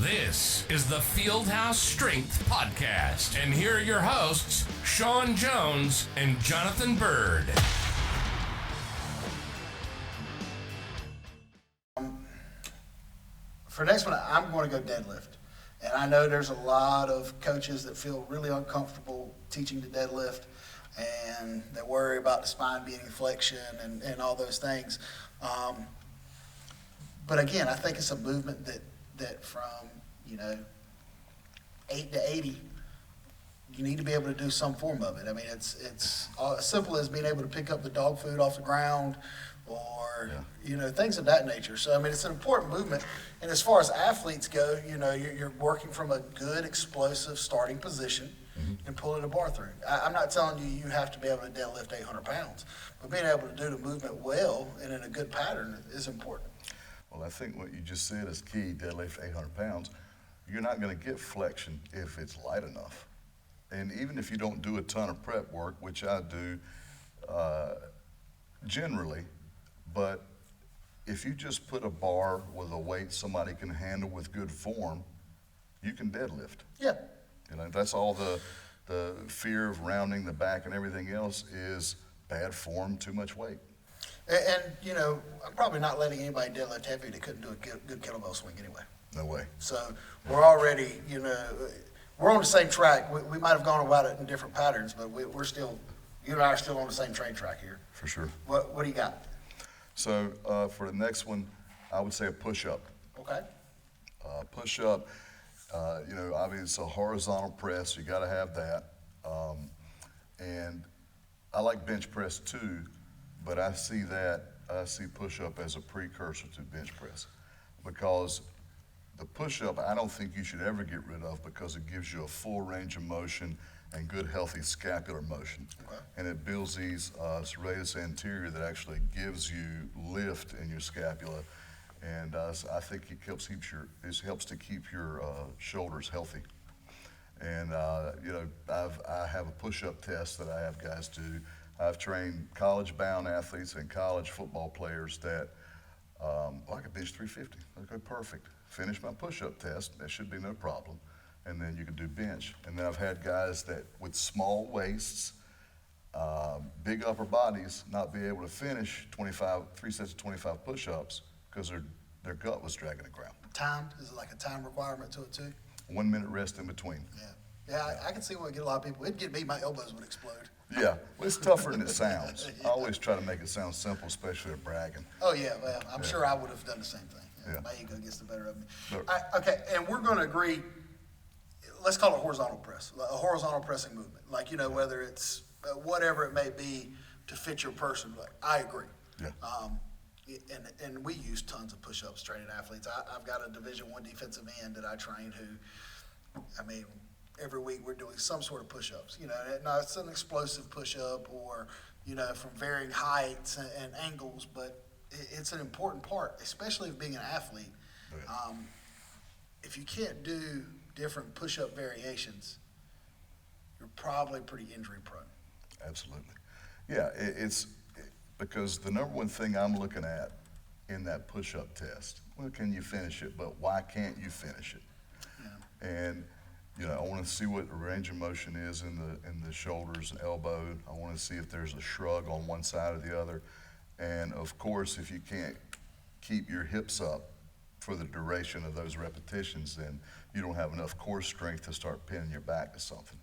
This is the Fieldhouse Strength Podcast. And here are your hosts, Shaun Jones and Jonathan Byrd. For the next one, I'm going to go deadlift. And I know there's a lot of coaches that feel really uncomfortable teaching the deadlift, and they worry about the spine being in flexion and all those things. But again, I think it's a movement that from, 8 to 80, you need to be able to do some form of it. I mean, it's as simple as being able to pick up the dog food off the ground or, things of that nature. So, I mean, it's an important movement. And as far as athletes go, you're working from a good, explosive starting position and pulling the bar through. I'm not telling you have to be able to deadlift 800 pounds, but being able to do the movement well and in a good pattern is important. Well, I think what you just said is key, deadlift 800 pounds. You're not going to get flexion if it's light enough. And even if you don't do a ton of prep work, which I do generally, but if you just put a bar with a weight somebody can handle with good form, you can deadlift. Yeah. That's all the fear of rounding the back and everything else is bad form, too much weight. And I'm probably not letting anybody deadlift heavy that couldn't do a good kettlebell swing anyway. No way. So we're already, we're on the same track. We might have gone about it in different patterns, but we're still, you and I are still on the same train track here. For sure. What do you got? So for the next one, I would say a push-up. Okay. Push-up, obviously it's a horizontal press. You got to have that. And I like bench press too, but I see push-up as a precursor to bench press, because the push-up I don't think you should ever get rid of, because it gives you a full range of motion and good healthy scapular motion. Okay. And it builds these serratus anterior that actually gives you lift in your scapula, and I think it helps to keep your shoulders healthy. And I have a push-up test that I have guys do. I've trained college-bound athletes and college football players that I can bench 350. Okay, perfect. Finish my push-up test. That should be no problem. And then you can do bench. And then I've had guys that with small waists, big upper bodies, not be able to finish 3 sets of 25 push-ups because their gut was dragging the ground. Timed? Is it like a time requirement to it too? 1 minute rest in between. Yeah, I can see why it get a lot of people. It'd get me, my elbows would explode. Yeah, well, it's tougher than it sounds. I always try to make it sound simple, especially at bragging. Oh yeah, well, I'm sure I would have done the same thing. My ego gets the better of me. Look. Okay, and we're going to agree, let's call it horizontal press, a horizontal pressing movement. Like, whether it's whatever it may be to fit your person, like, I agree. Yeah. And we use tons of push-ups training athletes. I've got a Division I defensive end that I train who, every week we're doing some sort of push-ups. Now it's an explosive push-up or, from varying heights and angles, but it's an important part, especially being an athlete. Okay. If you can't do different push-up variations, you're probably pretty injury prone. Absolutely. Yeah, it's because the number one thing I'm looking at in that push-up test, well, can you finish it, but why can't you finish it? Yeah. And I want to see what the range of motion is in the shoulders and elbow. I want to see if there's a shrug on one side or the other. And of course, if you can't keep your hips up for the duration of those repetitions, then you don't have enough core strength to start pinning your back to something.